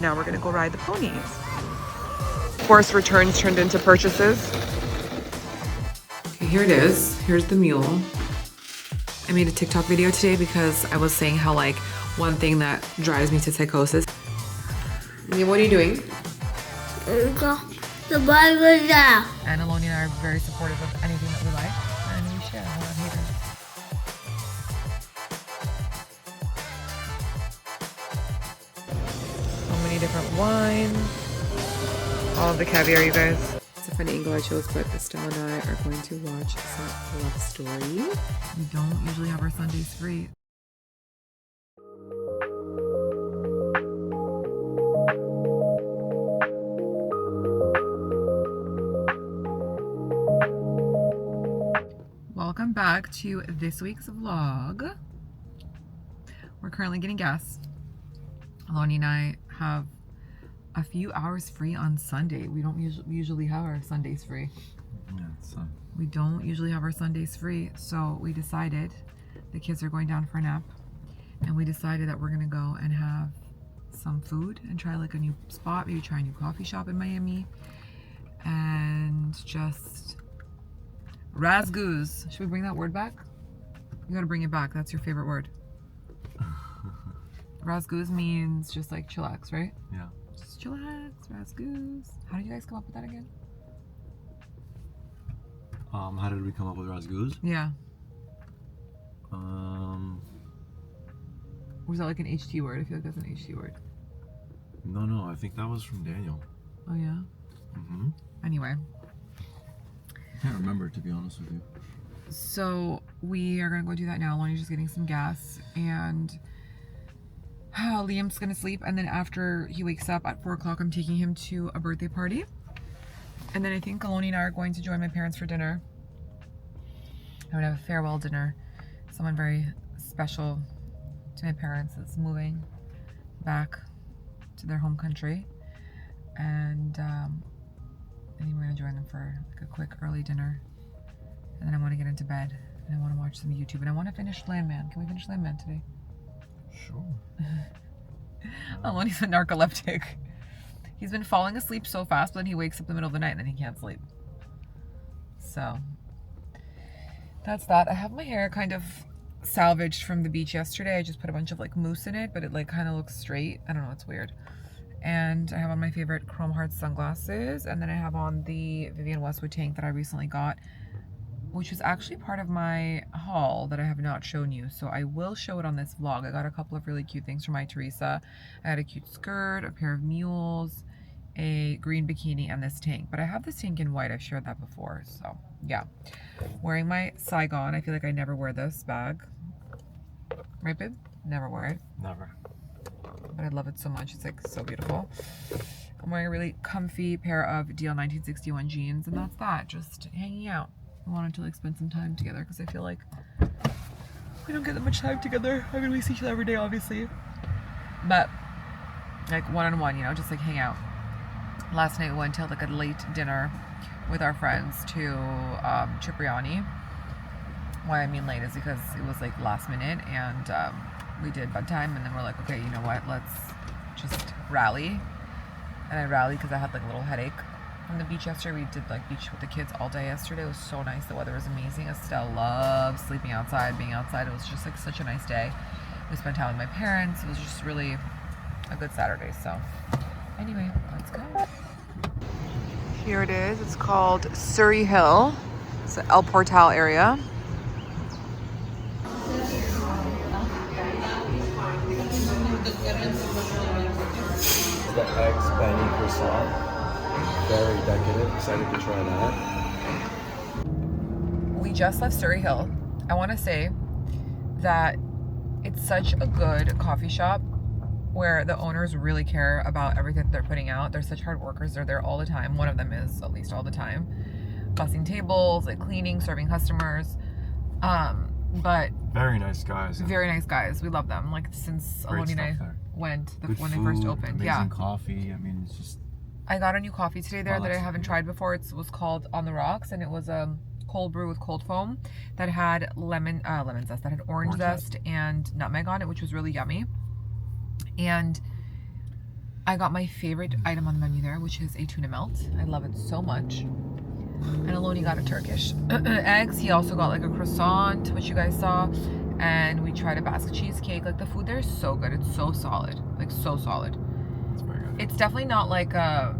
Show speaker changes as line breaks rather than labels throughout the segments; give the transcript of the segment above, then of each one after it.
Now we're gonna go ride the ponies. Forced returns turned into purchases. Okay, here it is. Here's the mule. I made a TikTok video today because I was saying how like one thing that drives me to psychosis. What are you doing?
The Bible now.
And Aloni and I are very supportive of anything that we like, and we share. We're not haters. So many different wines. All of the caviar, you guys. It's a funny angle I chose, but Estelle and I are going to watch some love story. We don't usually have our Sundays free. Welcome back to this week's vlog. We're currently getting gas. Aloni and I have a few hours free on Sunday. We don't usually have our Sundays free.
Yeah, so.
We don't usually have our Sundays free, so we decided, the kids are going down for a nap, and we decided that we're gonna go and have some food and try like a new spot, maybe try a new coffee shop in Miami, and just razgoose. Should we bring that word back? You gotta bring it back. That's your favorite word. Razgoose means just like chillax, right?
Yeah.
Just chillax, razgoose. How did you guys come up with that again?
How did we come up with razgoose?
Yeah. Was that like an HT word? I feel like that's an HT word.
No, I think that was from Daniel.
Oh yeah?
Mm-hmm.
Anyway.
I can't remember, to be honest with you.
So we are gonna go do that now. Lonnie's just getting some gas, and Liam's gonna sleep, and then after he wakes up at 4 o'clock, I'm taking him to a birthday party. And then I think Aloni and I are going to join my parents for dinner. I would have a farewell dinner. Someone very special to my parents is moving back to their home country. And I think we're gonna join them for like a quick early dinner. And then I want to get into bed, and I want to watch some YouTube, and I want to finish Landman. Can we finish Landman today?
Sure.
Aloni's a narcoleptic. He's been falling asleep so fast, but then he wakes up in the middle of the night and then he can't sleep. So that's that. I have my hair kind of salvaged from the beach yesterday. I just put a bunch of like mousse in it, but it like kind of looks straight. I don't know, it's weird. And I have on my favorite chrome heart sunglasses, and then I have on the Vivienne Westwood tank that I recently got, which was actually part of my haul that I have not shown you. So I will show it on this vlog. I got a couple of really cute things from Mytheresa. I had a cute skirt, a pair of mules, a green bikini, and this tank. But I have this tank in white. I've shared that before. So yeah. Wearing my Saigon. I feel like I never wear this bag. Right, babe? Never wear it.
Never.
But I love it so much. It's like so beautiful. I'm wearing a really comfy pair of DL 1961 jeans, and that's that. Just hanging out. I wanted to like spend some time together because I feel like we don't get that much time together. I mean, we see each other every day, obviously, but like one-on-one, you know, just like hang out. Last night we went to like a late dinner with our friends to Cipriani. Why I mean late is because it was like last minute, and we did bedtime, and then we're like, okay, you know what, let's just rally. And I rallied because I had like a little headache from the beach yesterday. We did like beach with the kids all day yesterday. It was so nice. The weather was amazing. Estelle loves sleeping outside, being outside. It was just like such a nice day. We spent time with my parents. It was just really a good Saturday. So anyway, let's go. Here it is. It's called Surry Hill. It's the El Portal area.
The eggs Benny croissant. Very decadent. Excited to try that.
We just left Surry Hill. I want to say that it's such a good coffee shop where the owners really care about everything that they're putting out. They're such hard workers. They're there all the time. One of them is at least all the time. Bussing tables, like cleaning, serving customers. But
very nice guys.
Very nice guys. We love them. Like since Aloni and I went when they first opened.
Amazing coffee. I mean, it's just.
I got a new coffee today there that I haven't tried before. It was called On the Rocks, and it was a cold brew with cold foam that had lemon zest, that had orange zest and nutmeg on it, which was really yummy. And I got my favorite item on the menu there, which is a tuna melt. I love it so much. And Aloni got a Turkish eggs. He also got like a croissant, which you guys saw. And we tried a basket cheesecake. Like the food there is so good. It's so solid. Like so solid.
It's very good.
It's definitely not like a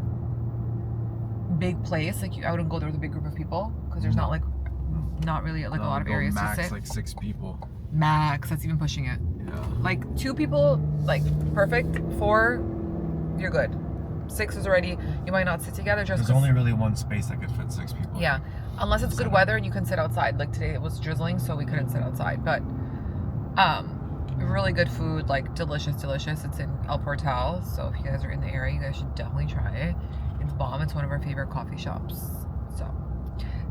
big place. Like I wouldn't go there with a big group of people because there's not really like a lot of areas to sit.
Like 6 people.
Max, that's even pushing it.
Yeah.
Like 2 people, like perfect. 4, you're good. 6 is already, you might not sit together just
There's only really one space that could fit 6 people.
Yeah, unless it's good weather and you can sit outside. Like today it was drizzling, so we couldn't sit outside. But really good food, like delicious. It's in El Portal, so if you guys are in the area, you guys should definitely try it. It's bomb. It's one of our favorite coffee shops. So,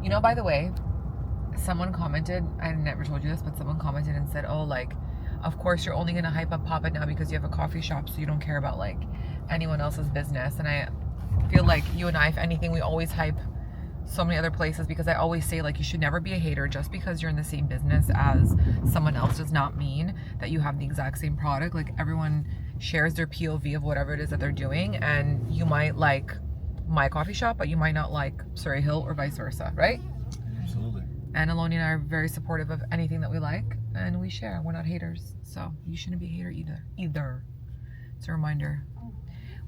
you know, by the way, someone commented, I never told you this, but someone commented and said, oh, like, of course you're only gonna hype up Papa now because you have a coffee shop, so you don't care about like anyone else's business. And I feel like you and I, if anything, we always hype so many other places, because I always say, like, you should never be a hater. Just because you're in the same business as someone else does not mean that you have the exact same product. Like, everyone shares their POV of whatever it is that they're doing, and you might like my coffee shop, but you might not like Surry Hill or vice versa, right?
Absolutely.
And Aloni and I are very supportive of anything that we like, and we share. We're not haters, so you shouldn't be a hater either. It's a reminder.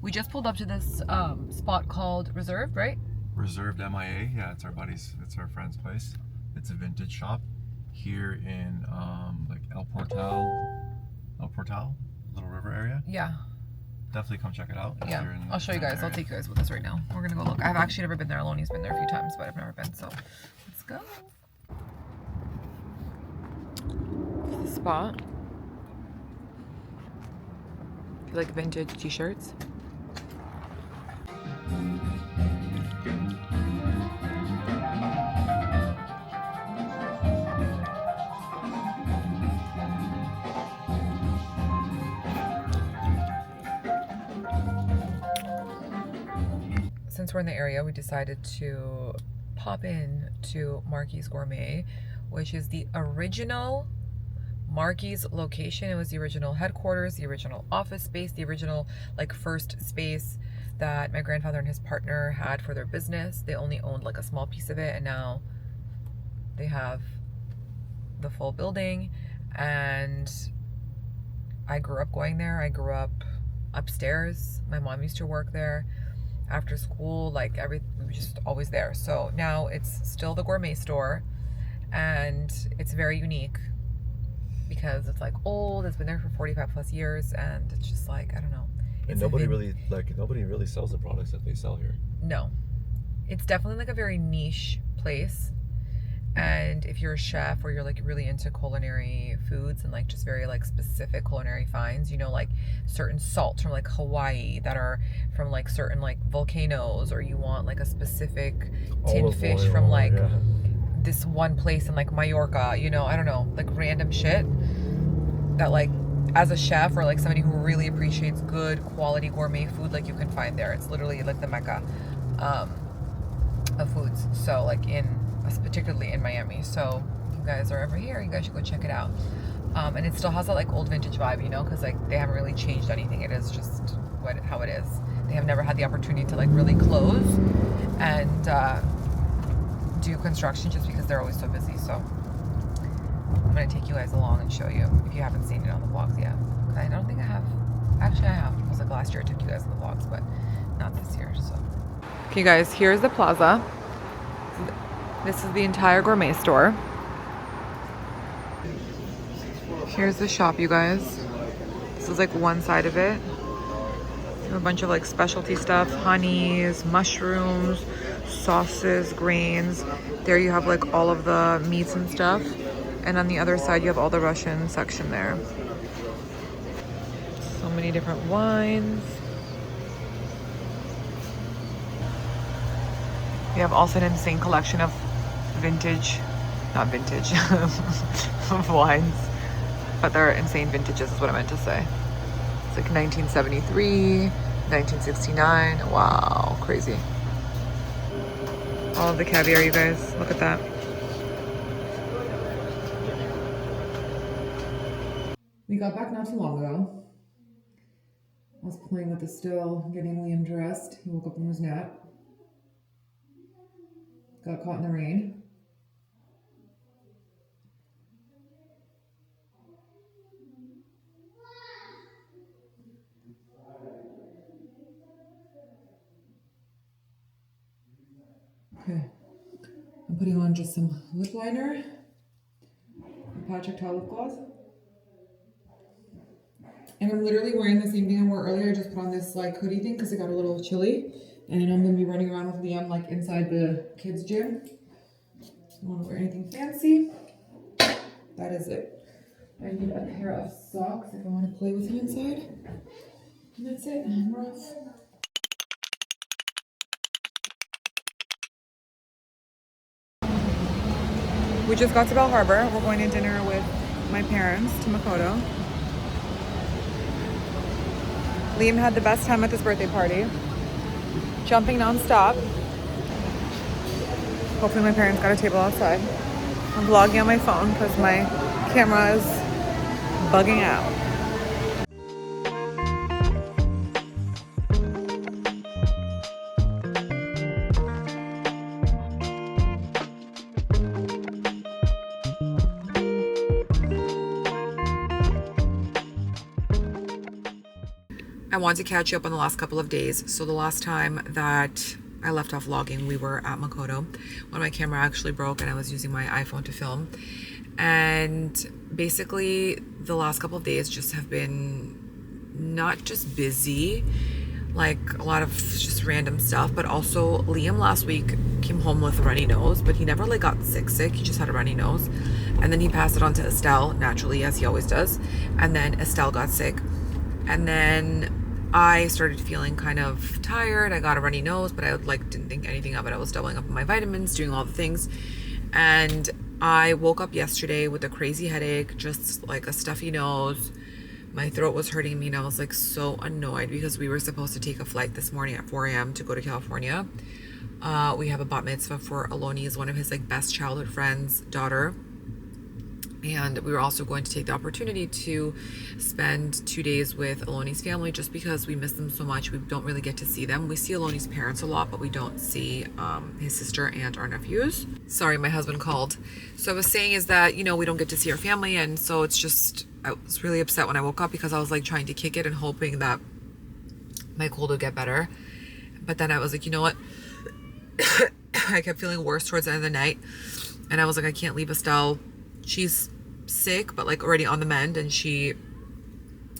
We just pulled up to this spot called Reserved, right?
Reserved MIA, yeah, it's our friend's place. It's a vintage shop here in like El Portal, Little River area.
Yeah.
Definitely come check it out.
Yeah, I'll show you guys. I'll take you guys with us right now. We're gonna go look. I've actually never been there. Aloni's been there a few times, but I've never been, so let's go. This is the spot. You like vintage t-shirts? Since we're in the area, we decided to pop in to Marky's Gourmet, which is the original Marky's location. It was the original headquarters, the original office space, the original like first space that my grandfather and his partner had for their business. They only owned like a small piece of it, and now they have the full building. And I grew up going there. I grew up upstairs. My mom used to work there. After school, like we were just always there. So now it's still the gourmet store, and it's very unique because it's like old. It's been there for 45 plus years, and it's just like, I don't know.
And nobody really sells the products that they sell here.
No, it's definitely like a very niche place. And if you're a chef or you're like really into culinary foods and like just very like specific culinary finds, you know, like certain salts from like Hawaii that are from like certain like volcanoes, or you want like a specific tin fish from like this one place in like Mallorca, you know, I don't know, like random shit that like as a chef or like somebody who really appreciates good quality gourmet food, like you can find there. It's literally like the mecca of foods. So like particularly in Miami. So if you guys are ever here, you guys should go check it out. And it still has that like old vintage vibe, you know, because like they haven't really changed anything. It is just how it is. They have never had the opportunity to like really close and do construction just because they're always so busy. So I'm gonna take you guys along and show you if you haven't seen it on the vlogs yet. I don't think I have. Actually, I have. It was like last year I took you guys on the vlogs, but not this year. So okay, guys, here's the plaza. This is the entire gourmet store. Here's the shop, you guys. This is like one side of it. A bunch of like specialty stuff, honeys, mushrooms, sauces, grains. There you have like all of the meats and stuff. And on the other side, you have all the Russian section there. So many different wines. We have also an insane collection of of wines, but they're insane vintages is what I meant to say. It's like 1973, 1969. Wow, crazy. All of the caviar, you guys, look at that. We got back not too long ago. playing with the still, getting Liam dressed. He woke up from his nap. Got caught in the rain. Okay. I'm putting on just some lip liner. Patrick Towel lip gloss. And I'm literally wearing the same thing I wore earlier. I just put on this like hoodie thing because it got a little chilly. And I'm gonna be running around with Liam like inside the kids' gym. Don't want to wear anything fancy. That is it. I need a pair of socks if I want to play with him inside. And that's it. And we're off. We just got to Bal Harbour. We're going to dinner with my parents to Makoto. Liam had the best time at this birthday party. Jumping non-stop. Hopefully my parents got a table outside. I'm vlogging on my phone because my camera is bugging out. I want to catch you up on the last couple of days. So the last time that I left off vlogging, we were at Makoto when my camera actually broke and I was using my iPhone to film. And basically the last couple of days just have been not just busy, like a lot of just random stuff, but also Liam last week came home with a runny nose, but he never like got sick. He just had a runny nose. And then he passed it on to Estelle naturally, as he always does. And then Estelle got sick. And then I started feeling kind of tired. I got a runny nose, but I didn't think anything of it. I was doubling up on my vitamins, doing all the things. And I woke up yesterday with a crazy headache, just like a stuffy nose. My throat was hurting me and I was like so annoyed because we were supposed to take a flight this morning at 4 a.m. to go to California. We have a bat mitzvah for Aloni's, one of his like best childhood friends' daughter. And we were also going to take the opportunity to spend 2 days with Aloni's family just because we miss them so much. We don't really get to see them. We see Aloni's parents a lot, but we don't see his sister and our nephews. Sorry, my husband called. So I was saying is that, you know, we don't get to see our family. And so it's just, I was really upset when I woke up because I was like trying to kick it and hoping that my cold would get better. But then I was like, you know what? I kept feeling worse towards the end of the night. And I was like, I can't leave Estelle. She's sick, but like already on the mend, and she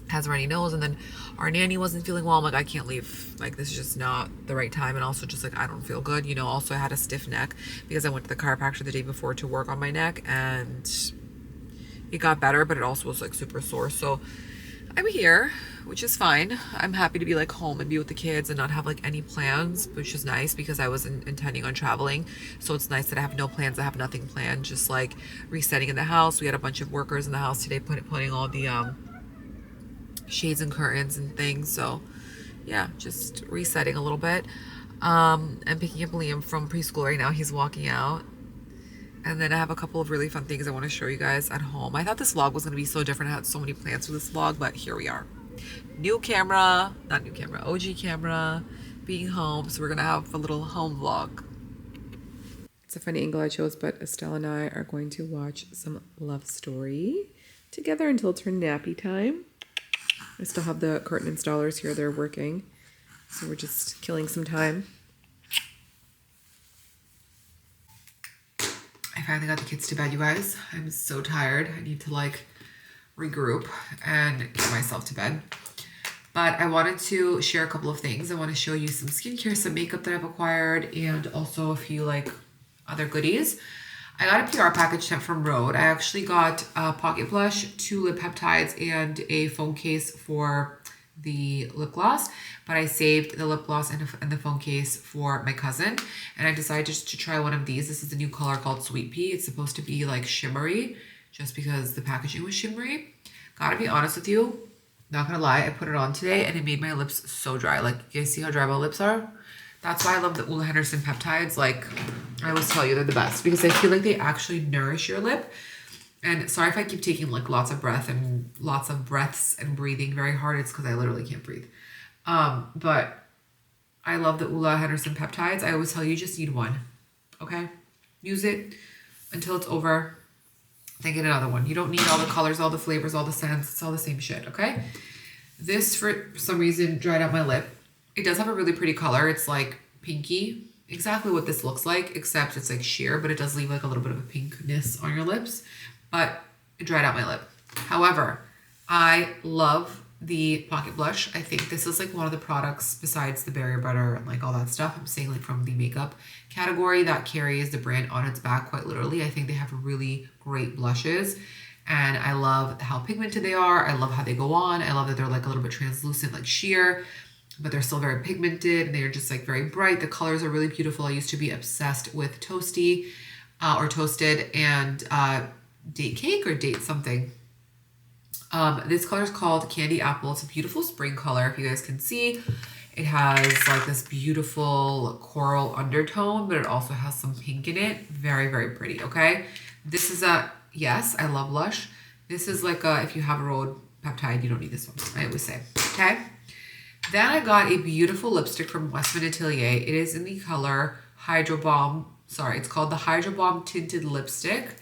has a runny nose. And then our nanny wasn't feeling well. I'm like, I can't leave. Like, this is just not the right time. And also just like, I don't feel good. You know, also I had a stiff neck because I went to the chiropractor the day before to work on my neck and it got better, but it also was like super sore. So I'm here, which is fine. I'm happy to be like home and be with the kids and not have like any plans, which is nice because I wasn't intending on traveling. So it's nice that I have no plans. I have nothing planned, just like resetting in the house. We had a bunch of workers in the house today putting all the shades and curtains and things. So yeah, just resetting a little bit. I'm picking up Liam from preschool right now. He's walking out. And then I have a couple of really fun things I want to show you guys at home. I thought this vlog was going to be so different. I had so many plans for this vlog, but here we are. OG camera, being home. So we're going to have a little home vlog. It's a funny angle I chose, but Estelle and I are going to watch some Love Story together until it's her nappy time. I still have the curtain installers here. They're working. So we're just killing some time. I finally got the kids to bed, you guys. I'm so tired. I need to like regroup and get myself to bed. But I wanted to share a couple of things. I want to show you some skincare, some makeup that I've acquired, and also a few like other goodies. I got a PR package sent from Rhode. I actually got a pocket blush, 2 lip peptides, and a phone case for the lip gloss, but I saved the lip gloss and the phone case for my cousin, and I decided just to try one of these. This is a new color called Sweet Pea. It's supposed to be like shimmery just because the packaging was shimmery. Gotta be honest with you, not gonna lie, I put it on today and it made my lips so dry. Like, you guys see how dry my lips are? That's why I love the Ula Henderson peptides. Like, I always tell you they're the best because I feel like they actually nourish your lip. And sorry if I keep taking like lots of breaths and breathing very hard. It's because I literally can't breathe. But I love the Ula Henderson peptides. I always tell you just need one, okay? Use it until it's over, then get another one. You don't need all the colors, all the flavors, all the scents. It's all the same shit, okay? This, for some reason, dried out my lip. It does have a really pretty color. It's like pinky, exactly what this looks like, except it's like sheer, but it does leave like a little bit of a pinkness on your lips. But it dried out my lip. However, I love the pocket blush. I think this is like one of the products besides the barrier butter and like all that stuff. I'm saying like from the makeup category that carries the brand on its back quite literally. I think they have really great blushes and I love how pigmented they are. I love how they go on. I love that they're like a little bit translucent, like sheer, but they're still very pigmented and they're just like very bright. The colors are really beautiful. I used to be obsessed with Toasty or Toasted and Date Cake or Date something. This color is called Candy Apple. It's a beautiful spring color, if you guys can see. It has like this beautiful coral undertone, but it also has some pink in it. Very, very pretty, okay? This is a, yes, I love Lush. This is like a, if you have a road peptide, you don't need this one, I always say, okay? Then I got a beautiful lipstick from Westman Atelier. It is in the color Hydro Bomb. Sorry, it's called the Hydro Bomb Tinted Lipstick.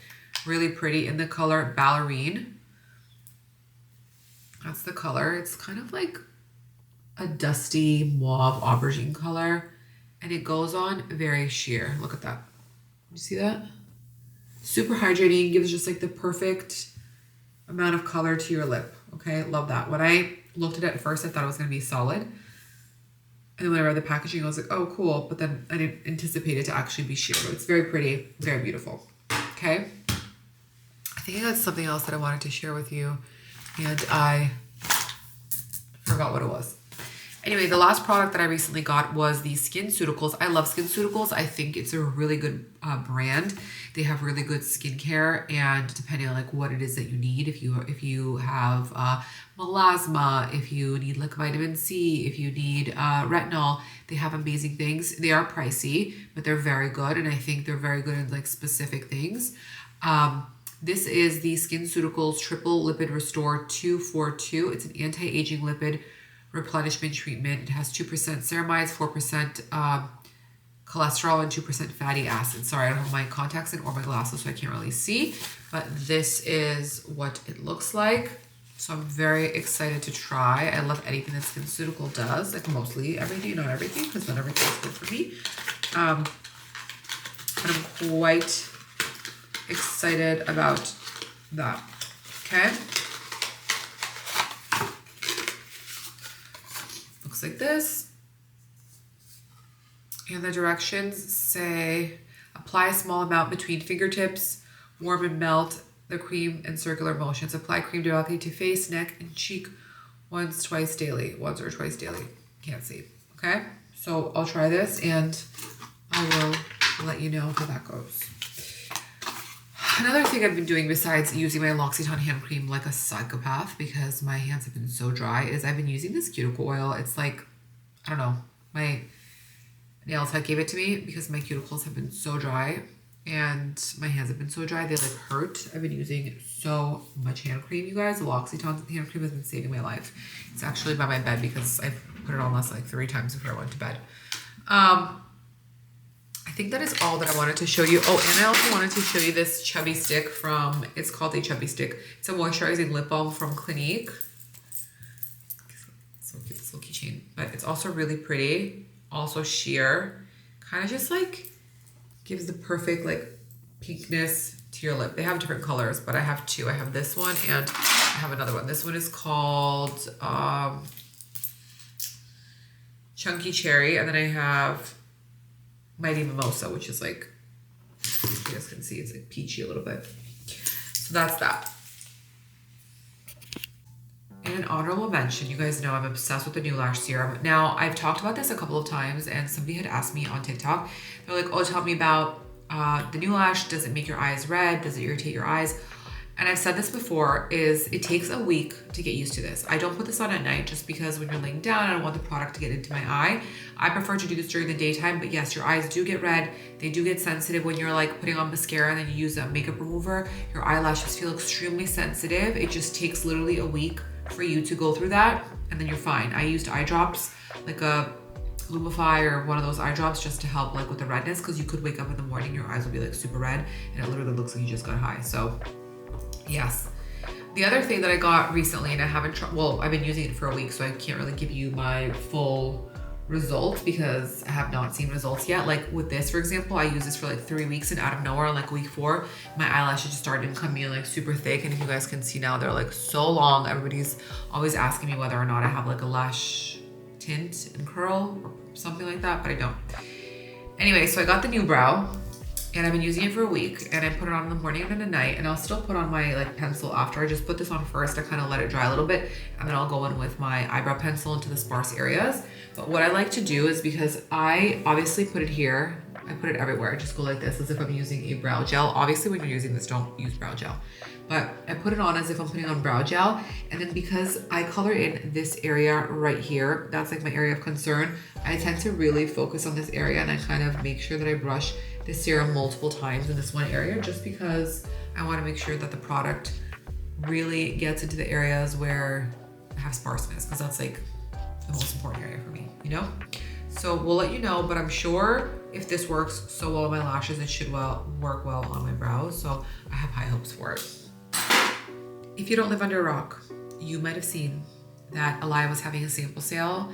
Really pretty in the color Ballerine. That's the color. It's kind of like a dusty mauve aubergine color. And it goes on very sheer. Look at that. You see that? Super hydrating. Gives just like the perfect amount of color to your lip. Okay, love that. When I looked at it at first, I thought it was going to be solid. And then when I read the packaging, I was like, oh, cool. But then I didn't anticipate it to actually be sheer. But it's very pretty, very beautiful. Okay. I think I got something else that I wanted to share with you. And I forgot what it was. Anyway, the last product that I recently got was the SkinCeuticals. I love SkinCeuticals. I think it's a really good brand. They have really good skincare, and depending on like what it is that you need, if you have melasma, if you need like vitamin C, if you need retinol, they have amazing things. They are pricey, but they're very good, and I think they're very good in like specific things. This is the SkinCeuticals Triple Lipid Restore 242. It's an anti-aging lipid replenishment treatment. It has 2% ceramides, 4% cholesterol, and 2% fatty acid. Sorry, I don't have my contacts in or my glasses, so I can't really see. But this is what it looks like. So I'm very excited to try. I love anything that SkinCeutical does, like mostly everything, not everything, because not everything is good for me. But I'm quite excited about that. Okay. Looks like this. And the directions say apply a small amount between fingertips, warm and melt the cream in circular motions. Apply cream directly to face, neck, and cheek once or twice daily. Can't see. Okay. So I'll try this and I will let you know how that goes. Another thing I've been doing besides using my L'Occitane hand cream like a psychopath because my hands have been so dry is I've been using this cuticle oil. It's like, I don't know, my nail tech gave it to me because my cuticles have been so dry and my hands have been so dry. They like hurt. I've been using so much hand cream, you guys. The L'Occitane hand cream has been saving my life. It's actually by my bed because I put it on last like 3 times before I went to bed. I think that is all that I wanted to show you. Oh, and I also wanted to show you this chubby stick from, it's called a chubby stick. It's a moisturizing lip balm from Clinique. So cute, this little keychain. But it's also really pretty. Also sheer. Kind of just like gives the perfect like pinkness to your lip. They have different colors, but I have 2. I have this one and I have another one. This one is called Chunky Cherry. And then I have Mighty Mimosa, which is like, you guys can see, it's like peachy a little bit. So that's that. And an honorable mention, you guys know I'm obsessed with the new lash serum. Now, I've talked about this a couple of times and somebody had asked me on TikTok, they're like, oh, tell me about the new lash. Does it make your eyes red? Does it irritate your eyes? And I've said this before, is it takes a week to get used to this. I don't put this on at night just because when you're laying down, I don't want the product to get into my eye. I prefer to do this during the daytime, but yes, your eyes do get red. They do get sensitive when you're like putting on mascara and then you use a makeup remover. Your eyelashes feel extremely sensitive. It just takes literally a week for you to go through that. and then you're fine. I used eye drops, like a Lumify or one of those eye drops, just to help like with the redness, because you could wake up in the morning, your eyes will be like super red and it literally looks like you just got high. So yes. The other thing that I got recently, and I haven't well, I've been using it for a week, so I can't really give you my full results because I have not seen results yet. Like with this, for example, I used this for like 3 weeks, and out of nowhere, like week 4, my eyelashes just started coming in like super thick. And if you guys can see now, they're like so long. Everybody's always asking me whether or not I have like a lash tint and curl or something like that, but I don't. Anyway, so I got the new brow, and I've been using it for a week, and I put it on in the morning and at night, and I'll still put on my like pencil after. I just put this on first. I kind of let it dry a little bit, and then I'll go in with my eyebrow pencil into the sparse areas. But what I like to do is, because I obviously put it here, I put it everywhere. I just go like this as if I'm using a brow gel. Obviously when you're using this, don't use brow gel. But I put it on as if I'm putting on brow gel. And then because I color in this area right here, that's like my area of concern, I tend to really focus on this area, and I kind of make sure that I brush the serum multiple times in this one area, just because I want to make sure that the product really gets into the areas where I have sparseness, because that's like the most important area for me, you know? So we'll let you know, but I'm sure if this works so well on my lashes, it should work well on my brows. So I have high hopes for it. If you don't live under a rock, you might have seen that Alaïa was having a sample sale,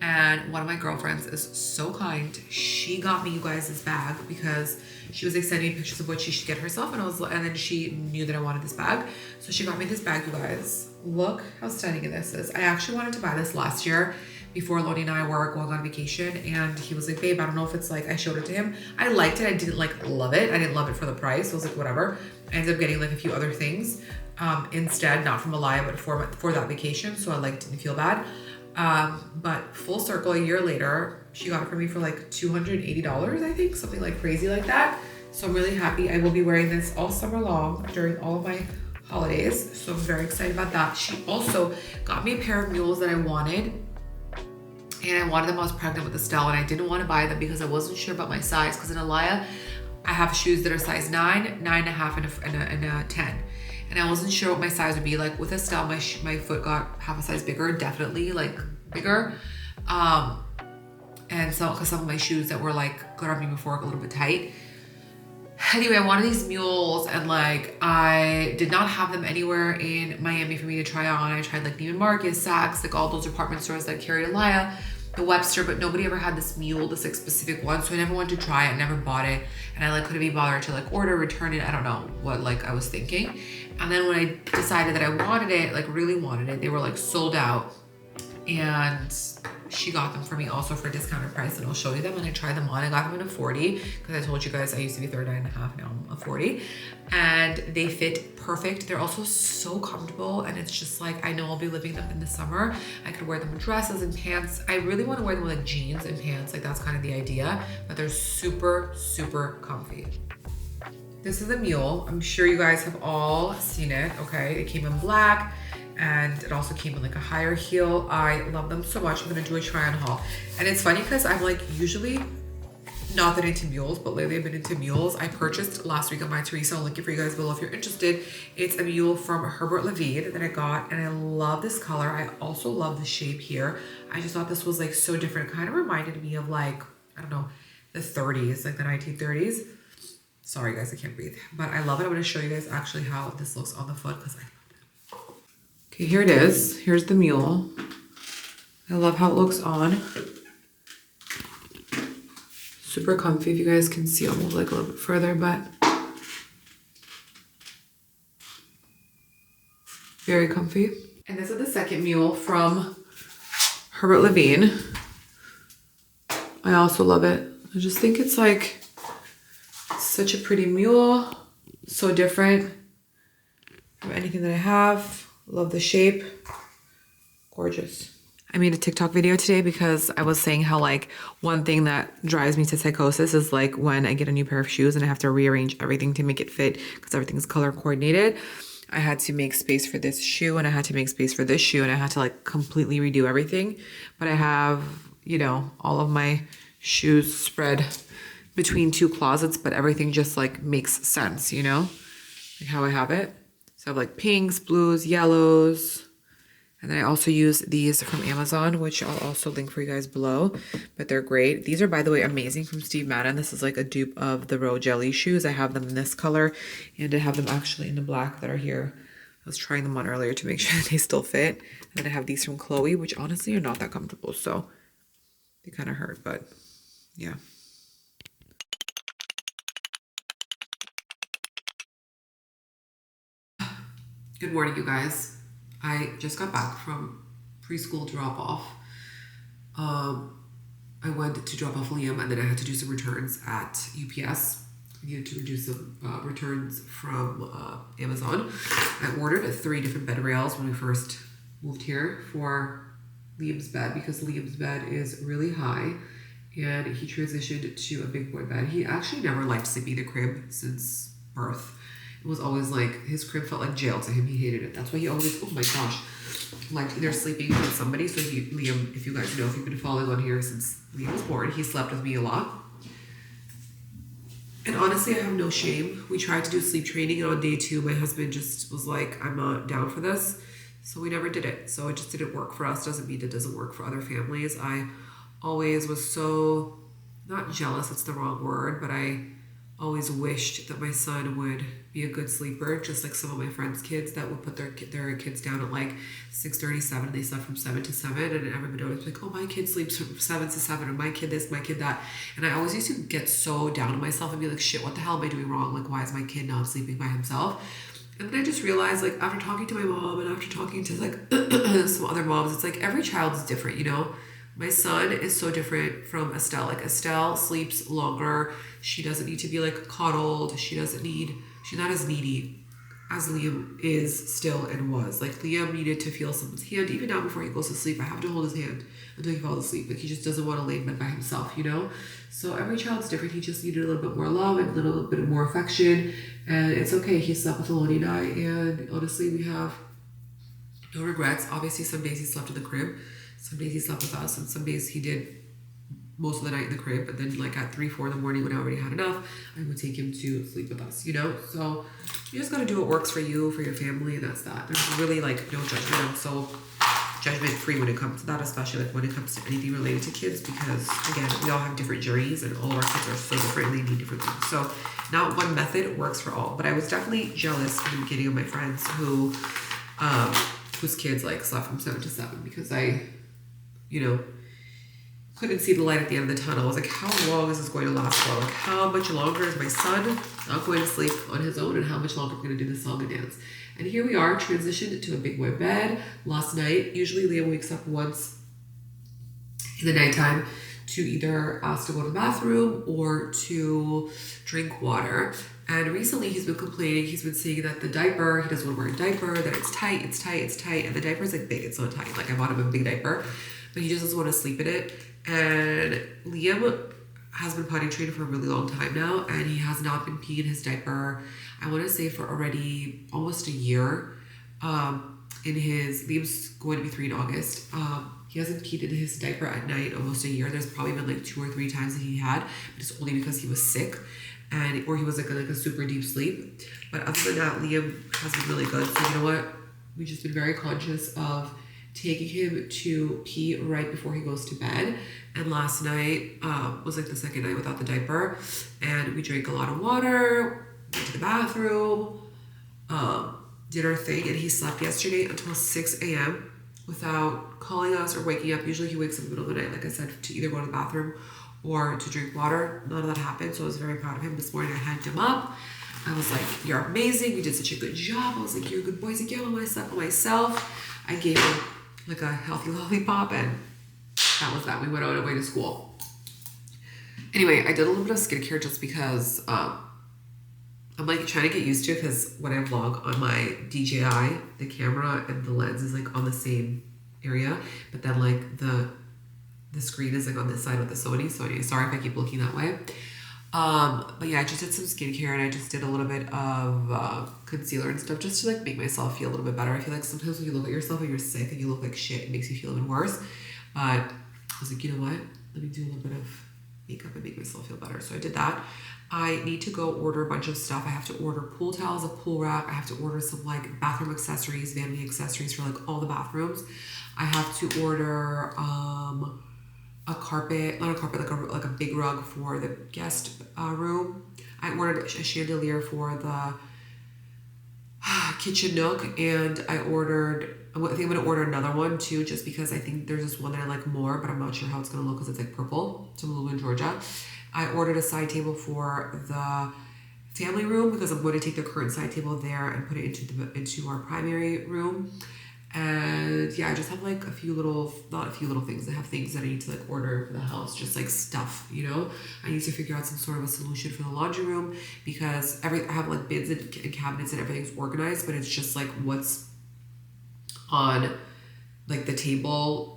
and one of my girlfriends is so kind. She got me, you guys, this bag because she was like sending me pictures of what she should get herself, and then she knew that I wanted this bag. So she got me this bag, you guys. Look how stunning this is. I actually wanted to buy this last year before Lodi and I were going on vacation, and he was like, babe, I don't know if it's like, I showed it to him. I liked it. I didn't like love it. I didn't love it for the price. So I was like, whatever. I ended up getting like a few other things instead, not from Alaïa, but for that vacation. So I like didn't feel bad. But full circle, a year later, she got it for me for like $280, I think, something like crazy like that. So I'm really happy. I will be wearing this all summer long during all of my holidays. So I'm very excited about that. She also got me a pair of mules that I wanted, and I wanted them. I was pregnant with Estelle, and I didn't want to buy them because I wasn't sure about my size, because in Alaïa, I have shoes that are size 9, 9.5, and a 10. And I wasn't sure what my size would be. Like with Estelle, my foot got half a size bigger, definitely like bigger. And so, cause some of my shoes that were like good on me before got a little bit tight. Anyway, I wanted these mules, and like I did not have them anywhere in Miami for me to try on. I tried like Neiman Marcus, Saks, like all those department stores that carried Alaïa, the Webster, but nobody ever had this mule, this like specific one. So I never wanted to try it, never bought it. And I like couldn't be bothered to like order, return it. I don't know what like I was thinking. And then when I decided that I wanted it, like really wanted it, they were like sold out. And she got them for me also for a discounted price, and I'll show you them. And I tried them on. I got them in a 40 because I told you guys I used to be 39.5, now I'm a 40. And they fit perfect. They're also so comfortable, and it's just like, I know I'll be living them in the summer. I could wear them with dresses and pants. I really want to wear them with like jeans and pants. Like that's kind of the idea, but they're super, super comfy. This is a mule. I'm sure you guys have all seen it, okay? It came in black, and it also came in like a higher heel. I love them so much. I'm gonna do a try on haul. And it's funny because I'm like usually not that into mules, but lately I've been into mules. I purchased last week on Mytheresa. I'll link it for you guys below if you're interested. It's a mule from Herbert Levine that I got, and I love this color. I also love the shape here. I just thought this was like so different. It kind of reminded me of like, I don't know, the 30s, like the 1930s. Sorry guys, I can't breathe, but I love it. I'm gonna show you guys actually how this looks on the foot because I love it. Okay, here it is. Here's the mule. I love how it looks on. Super comfy, if you guys can see. I'll move like a little bit further, but very comfy. And this is the second mule from Herbert Levine. I also love it. I just think it's like such a pretty mule, so different from anything that I have. Love the shape, gorgeous. I made a TikTok video today because I was saying how like one thing that drives me to psychosis is like when I get a new pair of shoes and I have to rearrange everything to make it fit because everything's color coordinated. I had to make space for this shoe, and I had to make space for this shoe, and I had to like completely redo everything. But I have, you know, all of my shoes spread between 2 closets, but everything just like makes sense, you know, like how I have it. So I have like pinks, blues, yellows, And then I also use these from Amazon, which I'll also link for you guys below, but they're great. These are, by the way, amazing from Steve Madden. This is like a dupe of the Row Jelly shoes. I have them in this color, and I have them actually in the black that are here. I was trying them on earlier to make sure that they still fit. And then I have these from Chloe, which honestly are not that comfortable, so they kind of hurt, but yeah. Good morning, you guys. I just got back from preschool drop off. I went to drop off Liam, and then I had to do some returns at UPS. I needed to do some returns from Amazon. I ordered 3 different bed rails when we first moved here for Liam's bed, because Liam's bed is really high and he transitioned to a big boy bed. He actually never liked sleeping in the crib since birth. It was always like, his crib felt like jail to him. He hated it. That's why he always, oh my gosh, liked either sleeping with somebody. So Liam, if you guys know, if you've been following on here since Liam was born, he slept with me a lot. And honestly, I have no shame. We tried to do sleep training, and on day 2, my husband just was like, I'm not down for this. So we never did it. So it just didn't work for us. Doesn't mean it doesn't work for other families. I always was so, not jealous, it's the wrong word, but I always wished that my son would be a good sleeper, just like some of my friends' kids that would put their kids down at like 6:30, 7, and they slept from 7 to 7, and everybody always like, oh, my kid sleeps from 7 to 7, or my kid this, my kid that. And I always used to get so down on myself and be like, shit, what the hell am I doing wrong? Like, why is my kid not sleeping by himself? And then I just realized, like, after talking to my mom and after talking to like some other moms, it's like every child is different, you know? My son is so different from Estelle. Like, Estelle sleeps longer. She doesn't need to be like coddled. She's not as needy as Liam is still and was. Like, Liam needed to feel someone's hand. Even now before he goes to sleep, I have to hold his hand until he falls asleep. Like, he just doesn't want to lay in bed by himself, you know? So every child's different. He just needed a little bit more love and a little bit more affection. And it's okay. He slept with Aloni and I. And honestly, we have no regrets. Obviously, some days he slept in the crib. Some days he slept with us, and some days he did most of the night in the crib. But then, like, at 3, 4 in the morning when I already had enough, I would take him to sleep with us, you know? So you just gotta do what works for you, for your family, and that's that. There's really, like, no judgment. I'm so judgment-free when it comes to that, especially, like, when it comes to anything related to kids, because, again, we all have different journeys, and all of our kids are so different, and they need different things. So not one method works for all. But I was definitely jealous in the beginning of my friends whose kids, like, slept from 7 to 7, because I, you know, couldn't see the light at the end of the tunnel. I was like, how long is this going to last for? Like, how much longer is my son not going to sleep on his own, and how much longer am I going to do the song and dance? And here we are, transitioned to a big boy bed last night. Usually Liam wakes up once in the nighttime to either ask to go to the bathroom or to drink water. And recently he's been complaining, he's been saying that the diaper, he doesn't want to wear a diaper, that it's tight, and the diaper's like big, it's not tight. Like, I bought him a big diaper, but he just doesn't want to sleep in it. And Liam has been potty trained for a really long time now, and he has not been peeing his diaper, I want to say, for already almost a year. Liam's going to be 3 in August. He hasn't peed in his diaper at night almost a year. There's probably been like 2 or 3 times that he had, but it's only because he was sick, or he was like a super deep sleep. But other than that, Liam has been really good. So you know what? We've just been very conscious of taking him to pee right before he goes to bed. And last night was like the second night without the diaper, and we drank a lot of water, went to the bathroom, did our thing, and he slept yesterday until 6 a.m. without calling us or waking up. Usually he wakes up in the middle of the night, like I said, to either go to the bathroom or to drink water. None of that happened, so I was very proud of him. This morning I had him up. I was like, you're amazing, you did such a good job. I was like, you're a good boy again. When I slept by myself, I gave him like a healthy lollipop, and that was that. We went on our way to school. Anyway, I did a little bit of skincare just because I'm like trying to get used to it, because when I vlog on my DJI, the camera and the lens is like on the same area, but then like the screen is like on this side with the Sony. So anyway, sorry if I keep looking that way. But yeah, I just did some skincare, and I just did a little bit of concealer and stuff just to like make myself feel a little bit better. I feel like sometimes when you look at yourself and you're sick and you look like shit, it makes you feel even worse. But I was like, you know what? Let me do a little bit of makeup and make myself feel better. So I did that. I need to go order a bunch of stuff. I have to order pool towels, a pool rack. I have to order some like bathroom accessories, vanity accessories for like all the bathrooms. I have to order a carpet, not a carpet, like a big rug for the guest room. I ordered a chandelier for the kitchen nook, and I think I'm gonna order another one too, just because I think there's this one that I like more, but I'm not sure how it's gonna look because it's like purple. So I'm in Georgia. I ordered a side table for the family room because I'm going to take the current side table there and put it into our primary room. And yeah, I just have like not a few little things. I have things that I need to like order for the house, just like stuff, you know. I need to figure out some sort of a solution for the laundry room because I have like bins and cabinets and everything's organized, but it's just like what's on like the table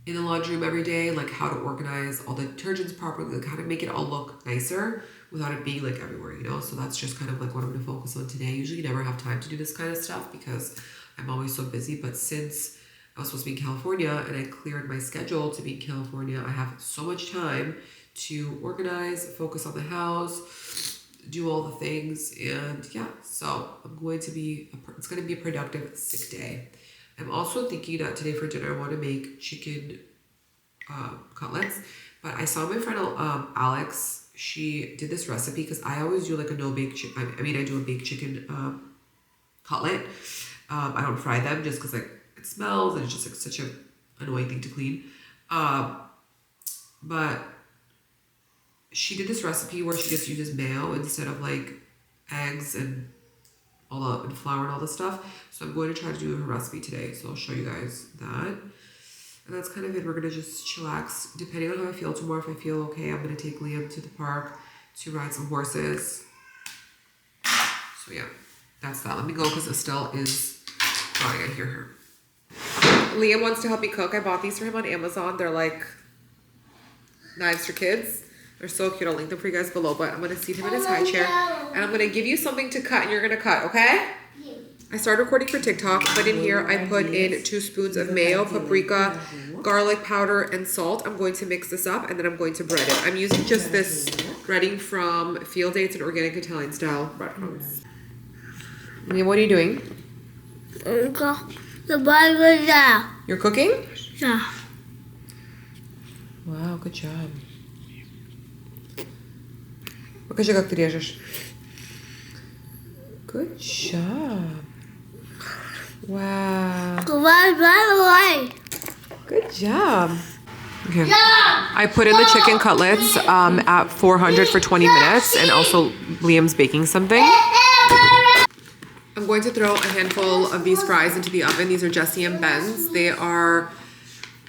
in the laundry room every day, like how to organize all the detergents properly, like how to make it all look nicer without it being like everywhere, you know. So that's just kind of like what I'm going to focus on today. I usually never have time to do this kind of stuff because I'm always so busy, but since I was supposed to be in California and I cleared my schedule to be in California, I have so much time to organize, focus on the house, do all the things, and yeah, so it's going to be a productive sick day. I'm also thinking that today for dinner I want to make chicken cutlets, but I saw my friend Alex, she did this recipe because I always do like a no-bake chicken. I do a baked chicken cutlet. I don't fry them just because like it smells and it's just like such an annoying thing to clean. But she did this recipe where she just uses mayo instead of like eggs and flour and all this stuff. So I'm going to try to do her recipe today. So I'll show you guys that. And that's kind of it. We're going to just chillax. Depending on how I feel tomorrow, if I feel okay, I'm going to take Liam to the park to ride some horses. So yeah, that's that. Let me go because Estelle is crying. I hear her. Liam wants to help me cook. I bought these for him on Amazon. They're like knives for kids. They're so cute. I'll link them for you guys below, but I'm going to seat him in his high chair. And I'm going to give you something to cut, and you're going to cut, okay? I started recording for TikTok, but in here I put in 2 spoons of mayo, paprika, garlic powder, and salt. I'm going to mix this up, and then I'm going to bread it. I'm using just this breading from Field Day. It's an organic Italian style breadcrumbs. Liam, what are you doing? You're cooking?
Yeah.
Wow, good job. Покажи, как ты режешь. Good job. Wow. Good job. Okay. I put in the chicken cutlets at 400 for 20 minutes, and also Liam's baking something. I'm going to throw a handful of these fries into the oven. These are Jessie and Ben's. They are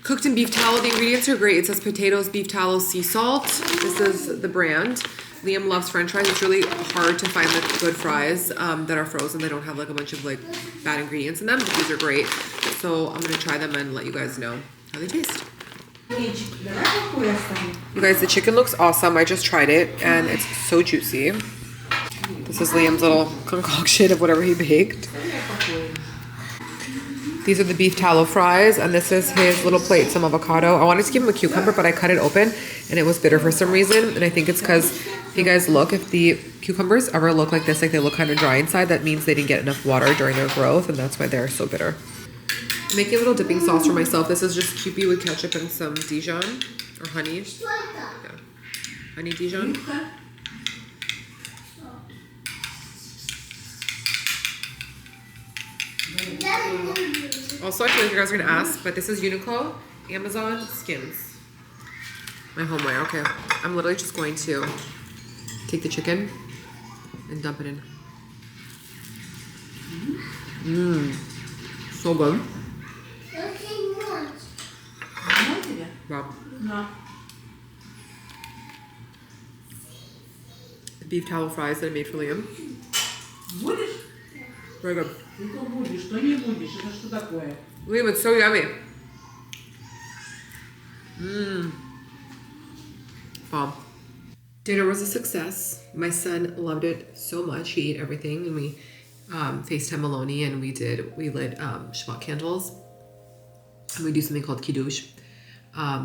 cooked in beef tallow. The ingredients are great. It says potatoes, beef tallow, sea salt. This is the brand. Liam loves French fries. It's really hard to find the good fries that are frozen. They don't have like a bunch of like bad ingredients in them, but these are great. So I'm gonna try them and let you guys know how they taste. You guys, the chicken looks awesome. I just tried it and it's so juicy. This is Liam's little concoction of whatever he baked. These are the beef tallow fries, and this is his little plate, some avocado. I wanted to give him a cucumber, but I cut it open and it was bitter for some reason. And I think it's because if you guys look, if the cucumbers ever look like this, like they look kind of dry inside, that means they didn't get enough water during their growth, and that's why they're so bitter. I'm making a little dipping sauce for myself. This is just Kewpie with ketchup and some Dijon or honey. Yeah. Honey Dijon. Also, I feel like you guys are gonna ask, but this is Uniqlo Amazon Skims. My homeware. Okay, I'm literally just going to take the chicken and dump it in. Mmm, so good. Wow. The beef tallow fries that I made for Liam. Very good. Liam, it's so yummy. Mmm. Bomb. Dinner was a success. My son loved it so much. He ate everything, and we FaceTime Maloney, and we lit Shabbat candles, and we do something called kiddush.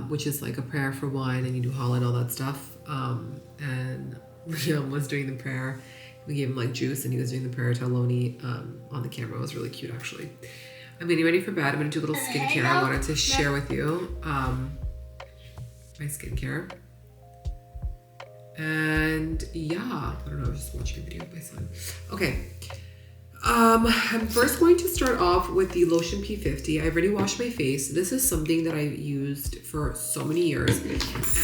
which is like a prayer for wine, and you do challah and all that stuff. And Liam was doing the prayer. We gave him like juice, and he was doing the prayer to Aloni on the camera. It was really cute, actually. I'm getting ready for bed. I'm gonna do a little skincare. I wanted to share with you my skincare. And yeah, I don't know, I was just watching a video of my son. Okay. I'm first going to start off with the Lotion P50. I've already washed my face. This is something that I've used for so many years,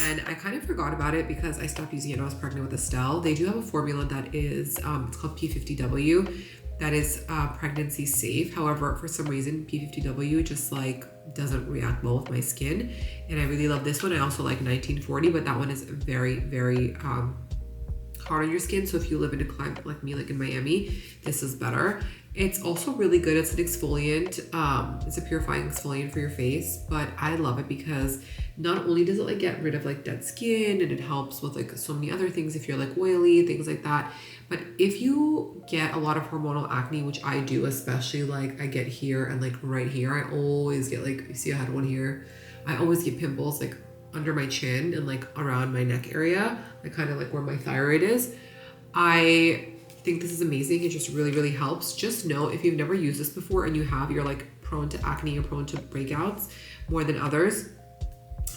and I kind of forgot about it because I stopped using it when I was pregnant with Estelle. They do have a formula that is, it's called P50W, that is pregnancy safe. However, for some reason, P50W just like doesn't react well with my skin, and I really love this one. I also like 1940, but that one is very, very hard on your skin. So if you live in a climate like me, like in Miami, this is better. It's also really good. It's an exfoliant. It's a purifying exfoliant for your face, but I love it because not only does it like get rid of like dead skin, and it helps with like so many other things if you're like oily, things like that. But if you get a lot of hormonal acne, which I do, especially like I get here and like right here, I always get like, you see I had one here. I always get pimples like under my chin and like around my neck area, like kind of like where my thyroid is. I think this is amazing. It just really, really helps. Just know if you've never used this before and you have, you're like prone to acne or prone to breakouts more than others,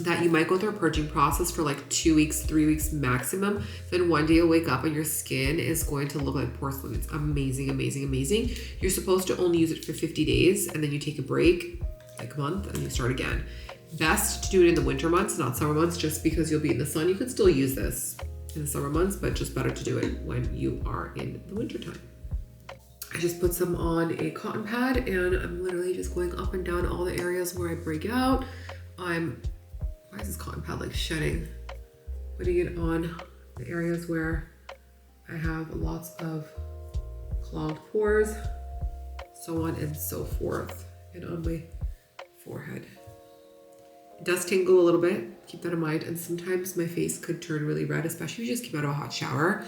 that you might go through a purging process for like 2 weeks, 3 weeks maximum. Then one day you'll wake up and your skin is going to look like porcelain. It's amazing, amazing, amazing. You're supposed to only use it for 50 days and then you take a break, like a month, and you start again. Best to do it in the winter months, not summer months, just because you'll be in the sun. You could still use this in the summer months, but just better to do it when you are in the winter time. I just put some on a cotton pad, and I'm literally just going up and down all the areas where I break out. Why is this cotton pad like shedding? Putting it on the areas where I have lots of clogged pores, so on and so forth, and on my forehead. It does tingle a little bit, keep that in mind, and sometimes my face could turn really red, especially if you just came out of a hot shower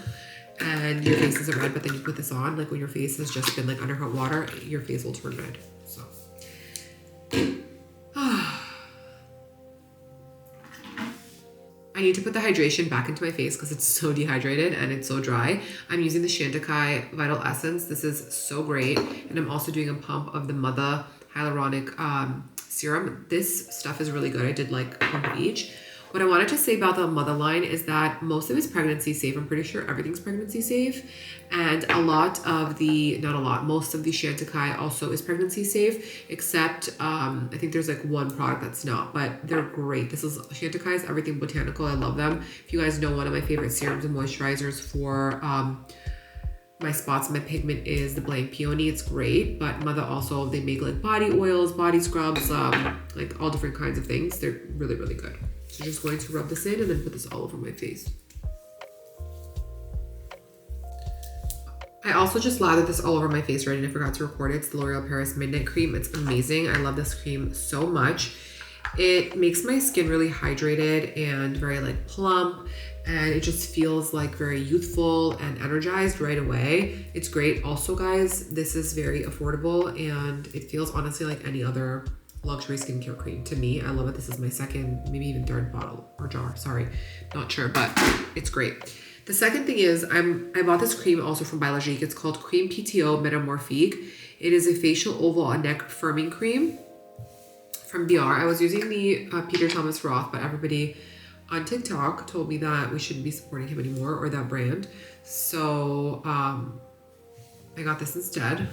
and your face isn't red, but then you put this on, like when your face has just been like under hot water, your face will turn red. So I need to put the hydration back into my face because it's so dehydrated and it's so dry. I'm using the Chantecaille Vital Essence. This is so great. And I'm also doing a pump of the Mother Hyaluronic Serum. This stuff is really good. I did like a pump of each. What I wanted to say about the Mother line is that most of it's pregnancy safe. I'm pretty sure everything's pregnancy safe. And most of the Chantecaille also is pregnancy safe, except I think there's like one product that's not, but they're great. This is Chantecaille's Everything Botanical. I love them. If you guys know, one of my favorite serums and moisturizers for my spots, my pigment is the Blank Peony. It's great, but Mother also, they make like body oils, body scrubs, like all different kinds of things. They're really, really good. So just going to rub this in and then put this all over my face. I also just lathered this all over my face right, and I forgot to record it. It's the L'Oreal Paris Midnight Cream. It's amazing. I love this cream so much. It makes my skin really hydrated and very like plump, and it just feels like very youthful and energized right away. It's great. Also, guys, this is very affordable, and it feels honestly like any other luxury skincare cream to me. I love it. This is my second, maybe even third bottle or jar. Sorry, not sure, but it's great. The second thing is I bought this cream also from Biologique. It's called Cream PTO Metamorphique. It is a facial oval and neck firming cream from BR. I was using the Peter Thomas Roth, but everybody on TikTok told me that we shouldn't be supporting him anymore, or that brand. So I got this instead.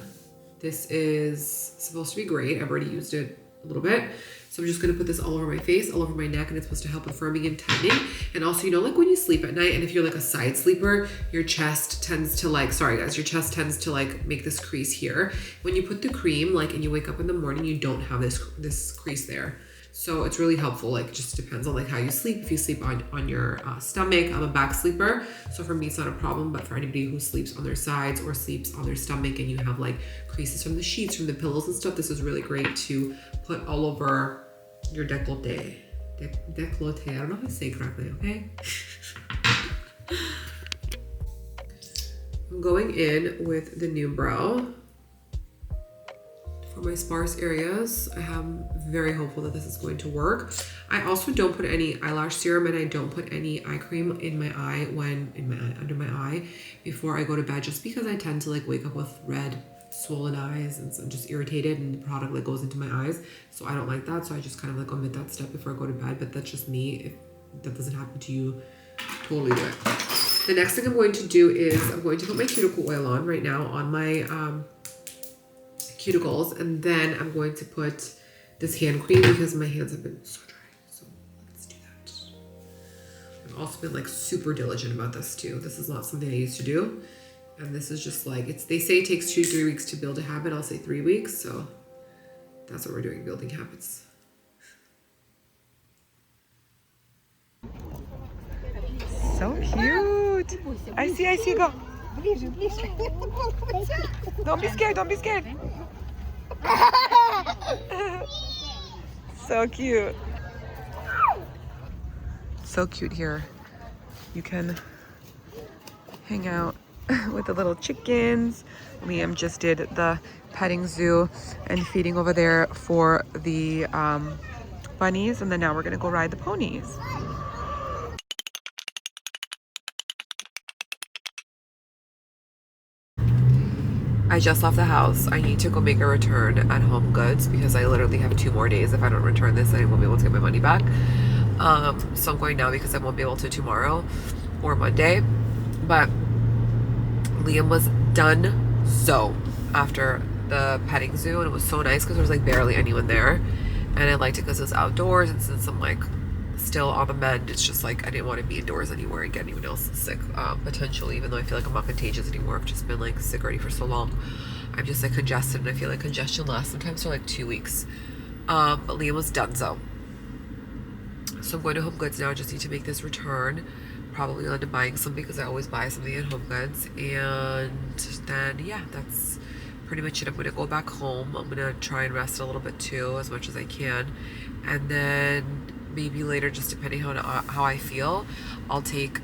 This is supposed to be great. I've already used it a little bit. So I'm just gonna put this all over my face, all over my neck, and it's supposed to help with firming and tightening. And also, you know, like when you sleep at night, and if you're like a side sleeper, your chest tends to like, your chest tends to like make this crease here. When you put the cream, like, and you wake up in the morning, you don't have this crease there. So it's really helpful. Like, just depends on like how you sleep. If you sleep on your stomach, I'm a back sleeper, so for me it's not a problem. But for anybody who sleeps on their sides or sleeps on their stomach, and you have like creases from the sheets, from the pillows and stuff, this is really great to put all over your décolleté. Décolleté. I don't know how to say it correctly. Okay. I'm going in with the new brow for my sparse areas. I am very hopeful that this is going to work. I also don't put any eyelash serum and I don't put any eye cream in my eye under my eye before I go to bed, just because I tend to like wake up with red swollen eyes and so I'm just irritated and the product like goes into my eyes. So I don't like that. So I just kind of like omit that step before I go to bed, but that's just me. If that doesn't happen to you, totally do it. The next thing I'm going to do is I'm going to put my cuticle oil on right now on my cuticles, and then I'm going to put this hand cream because my hands have been so dry. So let's do that. I've also been like super diligent about this too. This is not something I used to do. And this is just like, they say it takes 2 to 3 weeks to build a habit. I'll say 3 weeks. So that's what we're doing, building habits. So cute. I see, go. Don't be scared. So cute. So cute here. You can hang out with the little chickens. Liam just did the petting zoo and feeding over there for the bunnies, and then now we're gonna go ride the ponies. I just left the house. I need to go make a return at HomeGoods because I literally have 2 more days. If I don't return this, I won't be able to get my money back. So I'm going now because I won't be able to tomorrow or Monday. But Liam was done so after the petting zoo, and it was so nice because there was like barely anyone there, and I liked it because it was outdoors, and since I'm like still on the mend, it's just like I didn't want to be indoors anymore and get anyone else sick potentially, even though I feel like I'm not contagious anymore. I've just been like sick already for so long. I'm just like congested, and I feel like congestion lasts sometimes for like 2 weeks. But Liam was done so I'm going to HomeGoods now. I just need to make this return. Probably end up buying something because I always buy something at HomeGoods, and then yeah, that's pretty much it. I'm gonna go back home. I'm gonna try and rest a little bit too, as much as I can, and then maybe later, just depending on how I feel, I'll take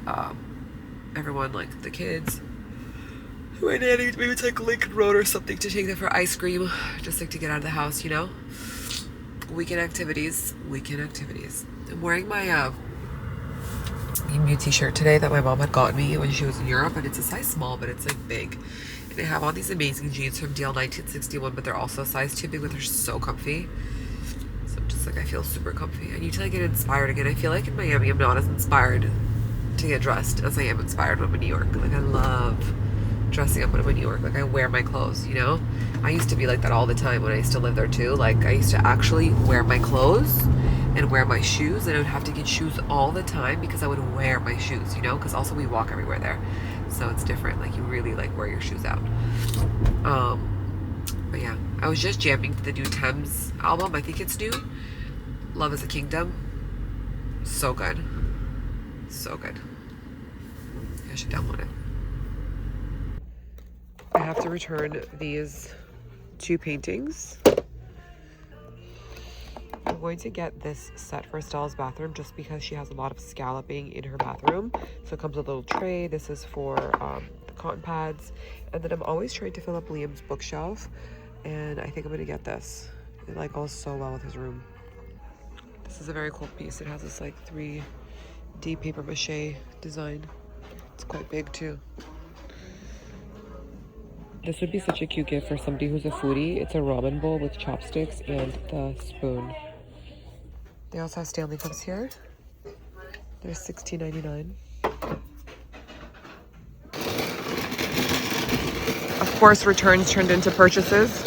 everyone, like the kids, my nanny, maybe take Lincoln Road or something to take them for ice cream, just like to get out of the house, you know. Weekend activities. I'm wearing my new t-shirt today that my mom had gotten me when she was in Europe, and it's a size small, but it's like big, and I have all these amazing jeans from DL 1961, but they're also a size too big, but they're so comfy. So I'm just like, I feel super comfy. I need to like get inspired again. I feel like in Miami I'm not as inspired to get dressed as I am inspired when I'm in New York. Like I love dressing up when I'm in New York. Like I wear my clothes, you know. I used to be like that all the time when I used to live there too. Like I used to actually wear my clothes and wear my shoes, and I would have to get shoes all the time because I would wear my shoes, you know, because also we walk everywhere there, so it's different. Like you really like wear your shoes out. But yeah, I was just jamming to the new Thames album. I think it's new. Love is a Kingdom. So good. I should download it. I have to return these 2 paintings. I'm going to get this set for Estelle's bathroom just because she has a lot of scalloping in her bathroom. So it comes with a little tray. This is for the cotton pads. And then I'm always trying to fill up Liam's bookshelf. And I think I'm going to get this. It like goes so well with his room. This is a very cool piece. It has this like 3D paper mache design. It's quite big too. This would be such a cute gift for somebody who's a foodie. It's a ramen bowl with chopsticks and the spoon. They also have Stanley cups here. They're $16.99. Of course, returns turned into purchases.